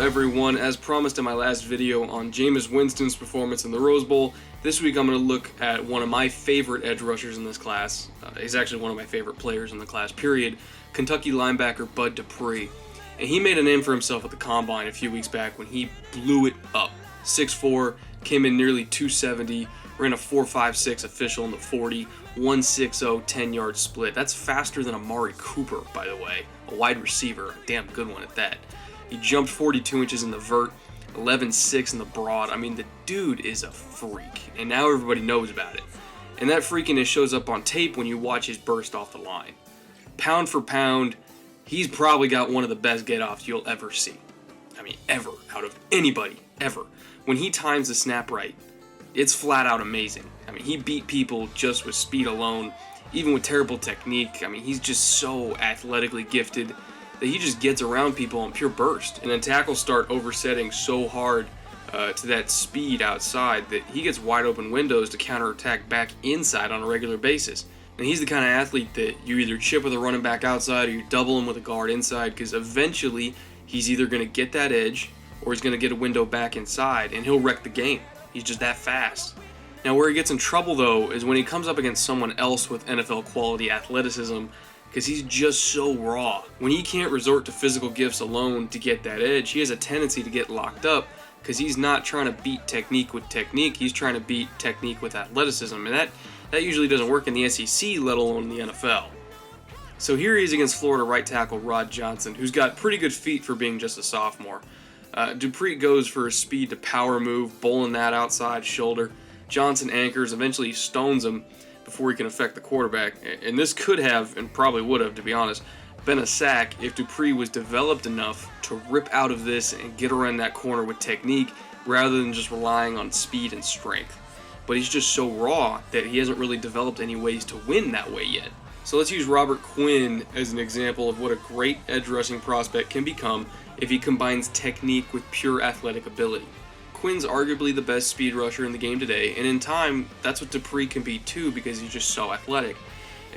everyone. As promised in my last video on Jameis Winston's performance in the Rose Bowl, this week I'm going to look at one of my favorite edge rushers in this class. He's actually one of my favorite players in the class, period. Kentucky linebacker Bud Dupree. And he made a name for himself at the Combine a few weeks back when he blew it up. 6'4", came in nearly 270, ran a 4.56 official in the 40, 1.60 10-yard split. That's faster than Amari Cooper, by the way, a wide receiver, a damn good one at that. He jumped 42 inches in the vert, 11.6 in the broad. I mean, the dude is a freak, and now everybody knows about it. And that freakiness shows up on tape when you watch his burst off the line. Pound for pound, he's probably got one of the best get-offs you'll ever see. I mean, ever, out of anybody, ever. When he times the snap right, it's flat out amazing. I mean, he beat people just with speed alone, even with terrible technique. I mean, he's just so athletically gifted that he just gets around people on pure burst. And then tackles start oversetting so hard to that speed outside that he gets wide open windows to counterattack back inside on a regular basis. And he's the kind of athlete that you either chip with a running back outside or you double him with a guard inside, because eventually he's either going to get that edge or he's going to get a window back inside and he'll wreck the game. He's just that fast. Now, where he gets in trouble, though, is when he comes up against someone else with NFL quality athleticism, because he's just so raw. When he can't resort to physical gifts alone to get that edge, he has a tendency to get locked up because he's not trying to beat technique with technique, he's trying to beat technique with athleticism, and that usually doesn't work in the SEC, let alone the NFL. So here he is against Florida right tackle Rod Johnson, who's got pretty good feet for being just a sophomore. Dupree goes for a speed to power move, bowling that outside shoulder. Johnson anchors, eventually stones him before he can affect the quarterback. And this could have, and probably would have, to be honest, been a sack if Dupree was developed enough to rip out of this and get around that corner with technique rather than just relying on speed and strength. But he's just so raw that he hasn't really developed any ways to win that way yet. So let's use Robert Quinn as an example of what a great edge rushing prospect can become if he combines technique with pure athletic ability. Quinn's arguably the best speed rusher in the game today, and in time, that's what Dupree can be too because he's just so athletic.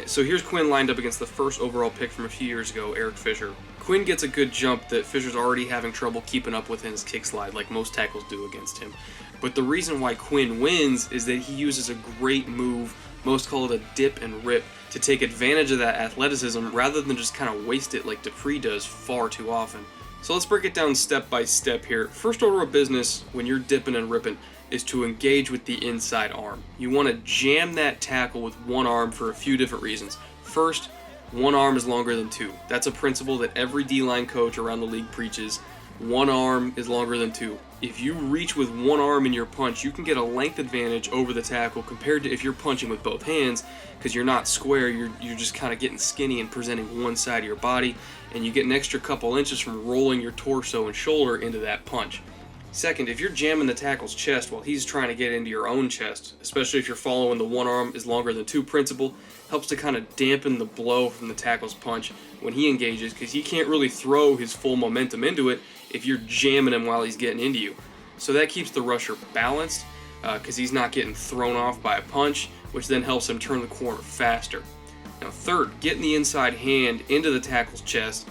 So here's Quinn lined up against the first overall pick from a few years ago, Eric Fisher. Quinn gets a good jump that Fisher's already having trouble keeping up with in his kick slide, like most tackles do against him. But the reason why Quinn wins is that he uses a great move, most call it a dip and rip, to take advantage of that athleticism rather than just kind of waste it like Dupree does far too often. So let's break it down step by step here. First order of business when you're dipping and ripping is to engage with the inside arm. You want to jam that tackle with one arm for a few different reasons. First, one arm is longer than two. That's a principle that every D-line coach around the league preaches. One arm is longer than two. If you reach with one arm in your punch, you can get a length advantage over the tackle compared to if you're punching with both hands, because you're not square, you're just kind of getting skinny and presenting one side of your body, and you get an extra couple inches from rolling your torso and shoulder into that punch. Second, if you're jamming the tackle's chest while he's trying to get into your own chest, especially if you're following the one arm is longer than two principle, helps to kind of dampen the blow from the tackle's punch when he engages, because he can't really throw his full momentum into it if you're jamming him while he's getting into you. So that keeps the rusher balanced because he's not getting thrown off by a punch, which then helps him turn the corner faster. Now third, getting the inside hand into the tackle's chest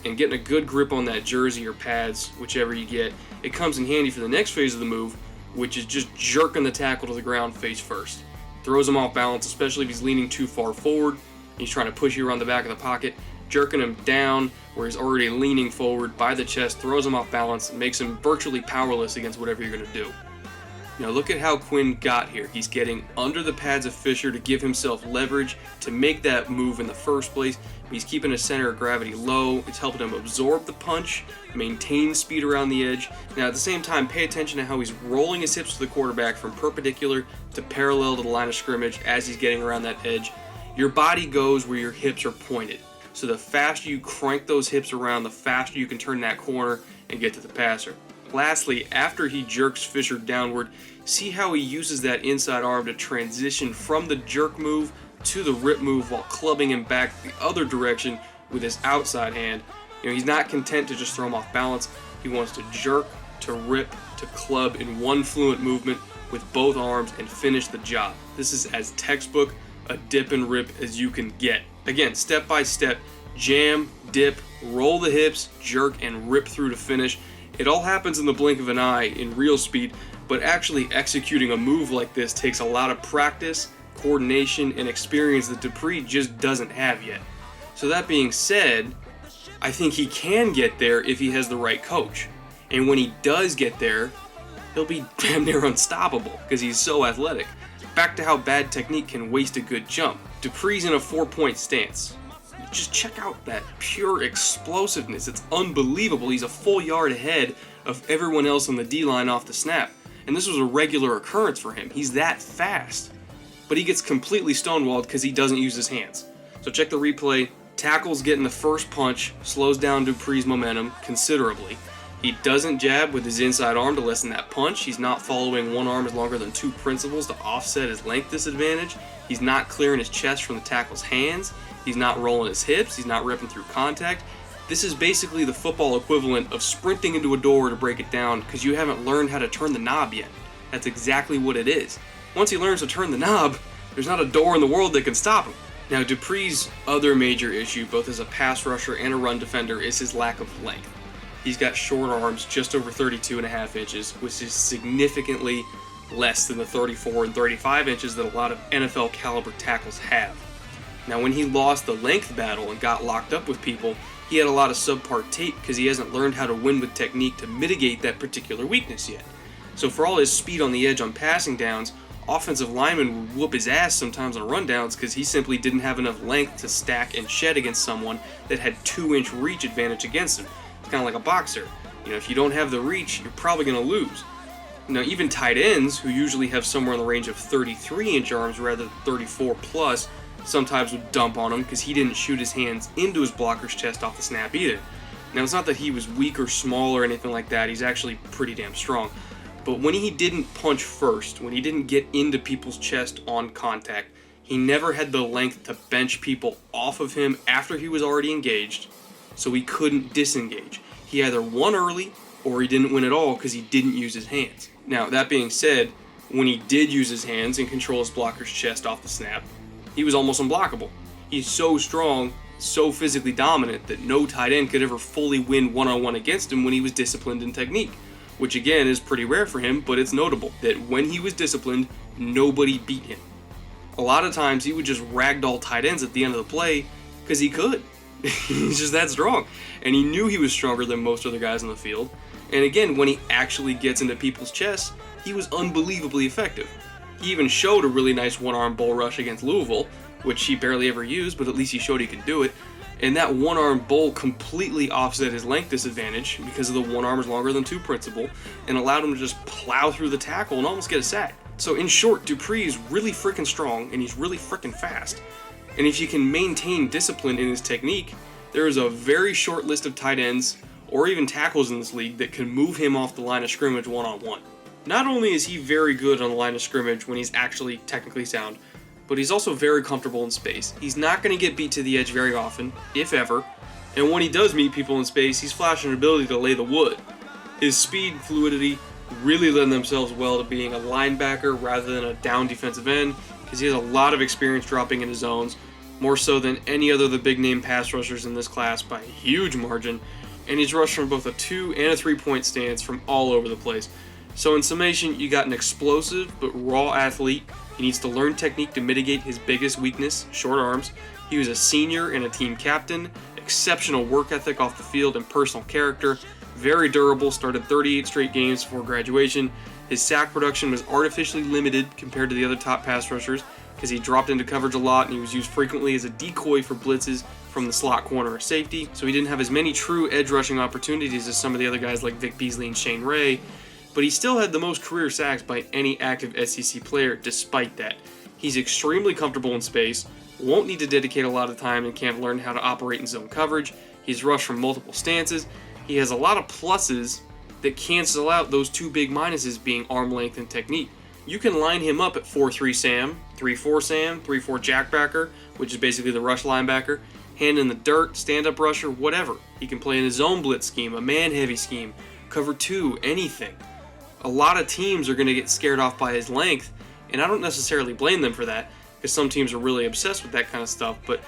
and getting a good grip on that jersey or pads, whichever you get, it comes in handy for the next phase of the move, which is just jerking the tackle to the ground face first. Throws him off balance, especially if he's leaning too far forward. He's trying to push you around the back of the pocket, jerking him down where he's already leaning forward by the chest, throws him off balance, and makes him virtually powerless against whatever you're going to do. Now look at how Quinn got here. He's getting under the pads of Fisher to give himself leverage to make that move in the first place. He's keeping his center of gravity low. It's helping him absorb the punch, maintain speed around the edge. Now at the same time, pay attention to how he's rolling his hips to the quarterback from perpendicular to parallel to the line of scrimmage as he's getting around that edge. Your body goes where your hips are pointed. So the faster you crank those hips around, the faster you can turn that corner and get to the passer. Lastly, after he jerks Fisher downward, see how he uses that inside arm to transition from the jerk move to the rip move while clubbing him back the other direction with his outside hand. He's not content to just throw him off balance. He wants to jerk, to rip, to club in one fluent movement with both arms and finish the job. This is as textbook a dip and rip as you can get. Again, step by step, jam, dip, roll the hips, jerk, and rip through to finish. It all happens in the blink of an eye in real speed, but actually executing a move like this takes a lot of practice, coordination, and experience that Dupree just doesn't have yet. So that being said, I think he can get there if he has the right coach. And when he does get there, he'll be damn near unstoppable because he's so athletic. Back to how bad technique can waste a good jump. Dupree's in a 4-point stance. Just check out that pure explosiveness. It's unbelievable. He's a full yard ahead of everyone else on the D-line off the snap. And this was a regular occurrence for him. He's that fast. But he gets completely stonewalled because he doesn't use his hands. So check the replay. Tackles getting the first punch, slows down Dupree's momentum considerably. He doesn't jab with his inside arm to lessen that punch. He's not following one arm is longer than two principles to offset his length disadvantage. He's not clearing his chest from the tackle's hands. He's not rolling his hips. He's not ripping through contact. This is basically the football equivalent of sprinting into a door to break it down because you haven't learned how to turn the knob yet. That's exactly what it is. Once he learns to turn the knob, there's not a door in the world that can stop him. Now, Dupree's other major issue, both as a pass rusher and a run defender, is his lack of length. He's got short arms, just over 32.5 inches, which is significantly less than the 34 and 35 inches that a lot of NFL caliber tackles have. Now, when he lost the length battle and got locked up with people, he had a lot of subpar tape because he hasn't learned how to win with technique to mitigate that particular weakness yet. So for all his speed on the edge on passing downs, offensive linemen would whoop his ass sometimes on rundowns because he simply didn't have enough length to stack and shed against someone that had 2-inch reach advantage against him. It's kind of like a boxer. If you don't have the reach, you're probably going to lose. Now, even tight ends, who usually have somewhere in the range of 33-inch arms rather than 34 plus, sometimes would dump on him because he didn't shoot his hands into his blocker's chest off the snap either. Now, it's not that he was weak or small or anything like that. He's actually pretty damn strong. But when he didn't punch first, when he didn't get into people's chest on contact, he never had the length to bench people off of him after he was already engaged, so he couldn't disengage. He either won early or he didn't win at all because he didn't use his hands. Now, that being said, when he did use his hands and control his blocker's chest off the snap, he was almost unblockable. He's so strong, so physically dominant that no tight end could ever fully win one-on-one against him when he was disciplined in technique, which again is pretty rare for him, but it's notable that when he was disciplined, nobody beat him. A lot of times he would just ragdoll tight ends at the end of the play because he could. He's just that strong. And he knew he was stronger than most other guys on the field. And again, when he actually gets into people's chests, he was unbelievably effective. He even showed a really nice one-arm bull rush against Louisville, which he barely ever used, but at least he showed he could do it. And that one-arm bull completely offset his length disadvantage because of the one arm is longer than two principle and allowed him to just plow through the tackle and almost get a sack. So in short, Dupree is really freaking strong and he's really freaking fast. And if you can maintain discipline in his technique, there is a very short list of tight ends or even tackles in this league that can move him off the line of scrimmage one-on-one. Not only is he very good on the line of scrimmage when he's actually technically sound, but he's also very comfortable in space. He's not going to get beat to the edge very often, if ever, and when he does meet people in space, he's flashing an ability to lay the wood. His speed and fluidity really lend themselves well to being a linebacker rather than a down defensive end, because he has a lot of experience dropping into zones, more so than any other of the big-name pass rushers in this class by a huge margin, and he's rushed from both a 2- and a 3-point stance from all over the place. So in summation, you got an explosive but raw athlete. He needs to learn technique to mitigate his biggest weakness, short arms. He was a senior and a team captain, exceptional work ethic off the field and personal character, very durable, started 38 straight games before graduation. His sack production was artificially limited compared to the other top pass rushers because he dropped into coverage a lot and he was used frequently as a decoy for blitzes from the slot corner or safety, so he didn't have as many true edge rushing opportunities as some of the other guys like Vic Beasley and Shane Ray, but he still had the most career sacks by any active SEC player despite that. He's extremely comfortable in space, won't need to dedicate a lot of time in camp to learn how to operate in zone coverage. He's rushed from multiple stances. He has a lot of pluses that cancel out those two big minuses being arm length and technique. You can line him up at 4-3 Sam, 3-4 Sam, 3-4 jackbacker, which is basically the rush linebacker, hand in the dirt, stand-up rusher, whatever. He can play in a zone blitz scheme, a man-heavy scheme, cover 2, anything. A lot of teams are going to get scared off by his length, and I don't necessarily blame them for that, because some teams are really obsessed with that kind of stuff, but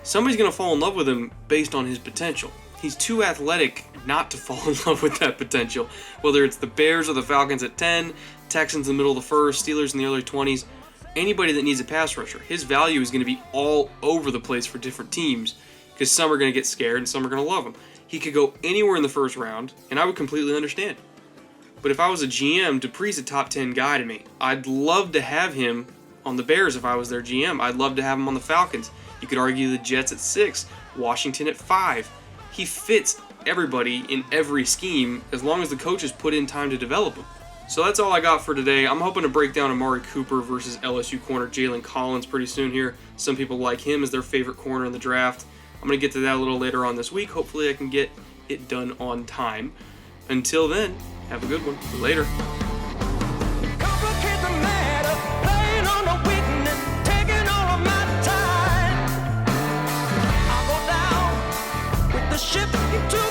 somebody's going to fall in love with him based on his potential. He's too athletic not to fall in love with that potential. Whether it's the Bears or the Falcons at 10, Texans in the middle of the first, Steelers in the early 20s, anybody that needs a pass rusher, his value is going to be all over the place for different teams because some are going to get scared and some are going to love him. He could go anywhere in the first round, and I would completely understand. But if I was a GM, Dupree's a top 10 guy to me. I'd love to have him on the Bears if I was their GM. I'd love to have him on the Falcons. You could argue the Jets at 6, Washington at 5. He fits everybody in every scheme as long as the coaches put in time to develop him. So that's all I got for today. I'm hoping to break down Amari Cooper versus LSU corner Jalen Collins pretty soon here. Some people like him as their favorite corner in the draft. I'm going to get to that a little later on this week. Hopefully I can get it done on time. Until then, have a good one. Later. Complicate the matter, playing on the weakness, taking all of my time. I'll go down with the ship into